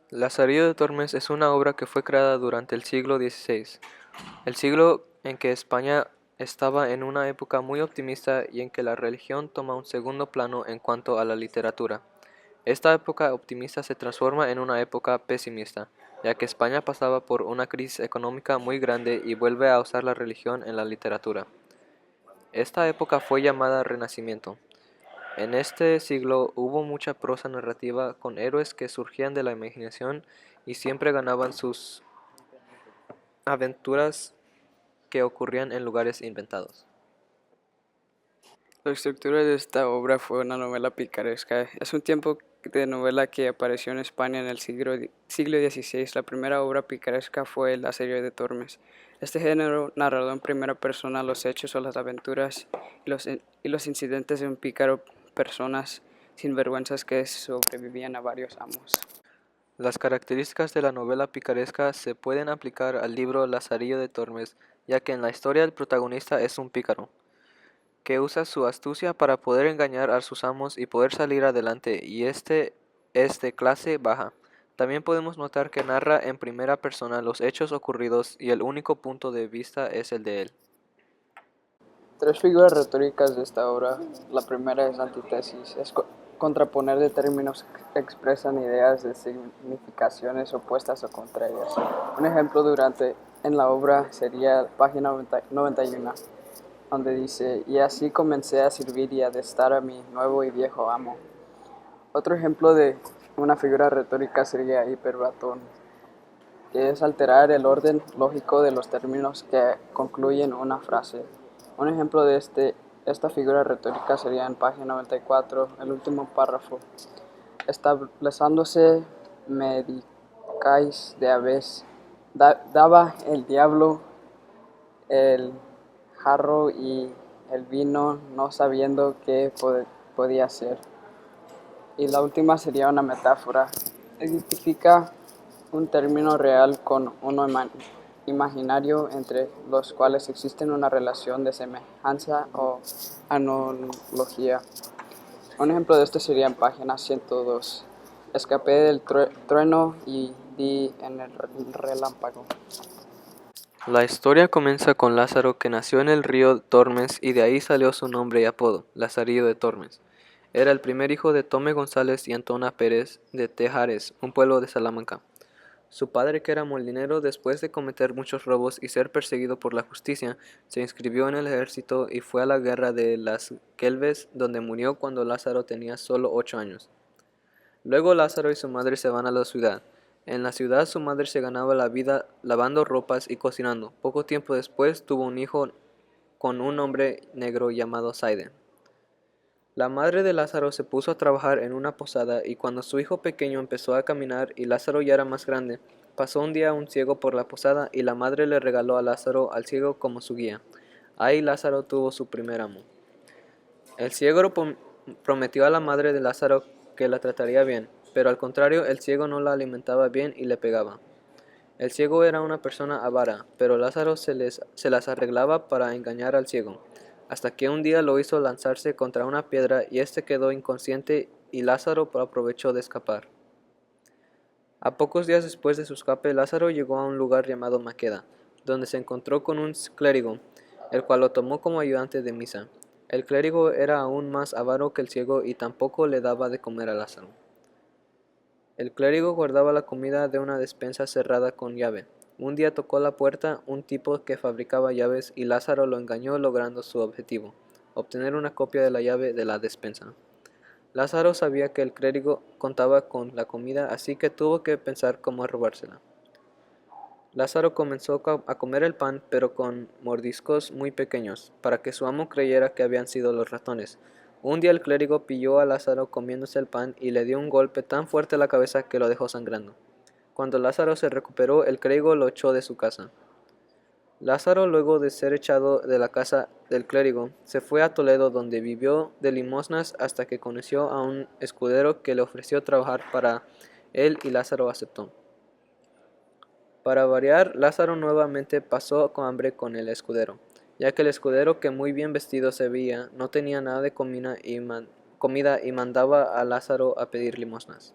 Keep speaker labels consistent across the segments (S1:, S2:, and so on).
S1: Lazarillo de Tormes es una obra que fue creada durante el siglo XVI, el siglo en que España estaba en una época muy optimista y en que la religión toma un segundo plano en cuanto a la literatura. Esta época optimista se transforma en una época pesimista, ya que España pasaba por una crisis económica muy grande y vuelve a usar la religión en la literatura. Esta época fue llamada Renacimiento. En este siglo hubo mucha prosa narrativa con héroes que surgían de la imaginación y siempre ganaban sus aventuras que ocurrían en lugares inventados.
S2: La estructura de esta obra fue una novela picaresca. Es un tipo de novela que apareció en España en el siglo XVI. La primera obra picaresca fue La serie de Tormes. Este género narrado en primera persona los hechos o las aventuras y los incidentes de un pícaro, personas sinvergüenzas que sobrevivían a varios amos.
S1: Las características de la novela picaresca se pueden aplicar al libro Lazarillo de Tormes, ya que en la historia el protagonista es un pícaro, que usa su astucia para poder engañar a sus amos y poder salir adelante, y este es de clase baja. También podemos notar que narra en primera persona los hechos ocurridos y el único punto de vista es el de él.
S2: Tres figuras retóricas de esta obra. La primera es antítesis, es contraponer de términos que expresan ideas de significaciones opuestas o contrarias. Un ejemplo en la obra sería página 91, donde dice: y así comencé a servir y a destar a mi nuevo y viejo amo. Otro ejemplo de una figura retórica sería hiperbatón, que es alterar el orden lógico de los términos que concluyen una frase. Un ejemplo de esta figura retórica sería en página 94, el último párrafo. Estableciéndose medicais de aves, daba el diablo el jarro y el vino, no sabiendo qué podía ser. Y la última sería una metáfora. Identifica un término real con uno imaginario, entre los cuales existe una relación de semejanza o analogía. Un ejemplo de esto sería en página 102. Escapé del trueno y di en el relámpago.
S1: La historia comienza con Lázaro, que nació en el río Tormes, y de ahí salió su nombre y apodo, Lazarillo de Tormes. Era el primer hijo de Tome González y Antona Pérez de Tejares, un pueblo de Salamanca. Su padre, que era molinero, después de cometer muchos robos y ser perseguido por la justicia, se inscribió en el ejército y fue a la guerra de las Quelves, donde murió cuando Lázaro tenía solo 8 años. Luego Lázaro y su madre se van a la ciudad. En la ciudad su madre se ganaba la vida lavando ropas y cocinando. Poco tiempo después tuvo un hijo con un hombre negro llamado Saide. La madre de Lázaro se puso a trabajar en una posada, y cuando su hijo pequeño empezó a caminar y Lázaro ya era más grande, pasó un día un ciego por la posada y la madre le regaló a Lázaro al ciego como su guía. Ahí Lázaro tuvo su primer amo. El ciego prometió a la madre de Lázaro que la trataría bien, pero al contrario el ciego no la alimentaba bien y le pegaba. El ciego era una persona avara, pero Lázaro se las arreglaba para engañar al ciego, hasta que un día lo hizo lanzarse contra una piedra y éste quedó inconsciente y Lázaro aprovechó de escapar. A pocos días después de su escape, Lázaro llegó a un lugar llamado Maqueda, donde se encontró con un clérigo, el cual lo tomó como ayudante de misa. El clérigo era aún más avaro que el ciego y tampoco le daba de comer a Lázaro. El clérigo guardaba la comida de una despensa cerrada con llave. Un día tocó la puerta un tipo que fabricaba llaves y Lázaro lo engañó, logrando su objetivo, obtener una copia de la llave de la despensa. Lázaro sabía que el clérigo contaba con la comida, así que tuvo que pensar cómo robársela. Lázaro comenzó a comer el pan, pero con mordiscos muy pequeños, para que su amo creyera que habían sido los ratones. Un día el clérigo pilló a Lázaro comiéndose el pan y le dio un golpe tan fuerte a la cabeza que lo dejó sangrando. Cuando Lázaro se recuperó, el clérigo lo echó de su casa. Lázaro, luego de ser echado de la casa del clérigo, se fue a Toledo, donde vivió de limosnas hasta que conoció a un escudero que le ofreció trabajar para él, y Lázaro aceptó. Para variar, Lázaro nuevamente pasó hambre con el escudero, ya que el escudero, que muy bien vestido se veía, no tenía nada de comida y mandaba a Lázaro a pedir limosnas.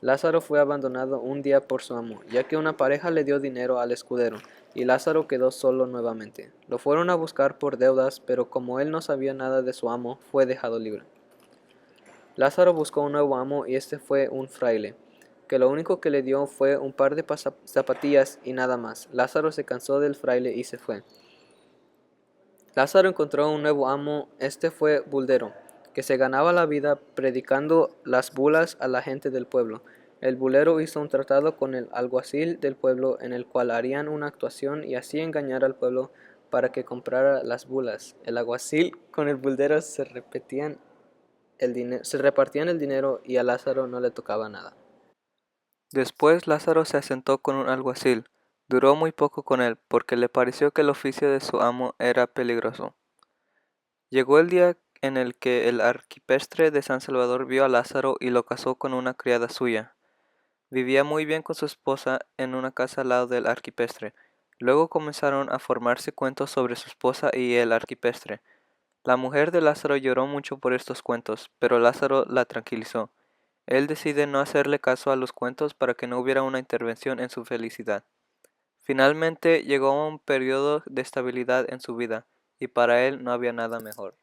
S1: Lázaro fue abandonado un día por su amo, ya que una pareja le dio dinero al escudero, y Lázaro quedó solo nuevamente. Lo fueron a buscar por deudas, pero como él no sabía nada de su amo, fue dejado libre. Lázaro buscó un nuevo amo y este fue un fraile, que lo único que le dio fue un par de zapatillas y nada más. Lázaro se cansó del fraile y se fue. Lázaro encontró un nuevo amo, este fue Buldero, que se ganaba la vida predicando las bulas a la gente del pueblo. El bulero hizo un tratado con el alguacil del pueblo en el cual harían una actuación y así engañar al pueblo para que comprara las bulas. El alguacil con el buldero se repartían el dinero y a Lázaro no le tocaba nada.
S3: Después Lázaro se asentó con un alguacil. Duró muy poco con él, porque le pareció que el oficio de su amo era peligroso. Llegó el día en el que el arcipreste de San Salvador vio a Lázaro y lo casó con una criada suya. Vivía muy bien con su esposa en una casa al lado del arcipreste. Luego comenzaron a formarse cuentos sobre su esposa y el arcipreste. La mujer de Lázaro lloró mucho por estos cuentos, pero Lázaro la tranquilizó. Él decide no hacerle caso a los cuentos para que no hubiera una intervención en su felicidad. Finalmente llegó un periodo de estabilidad en su vida, y para él no había nada mejor.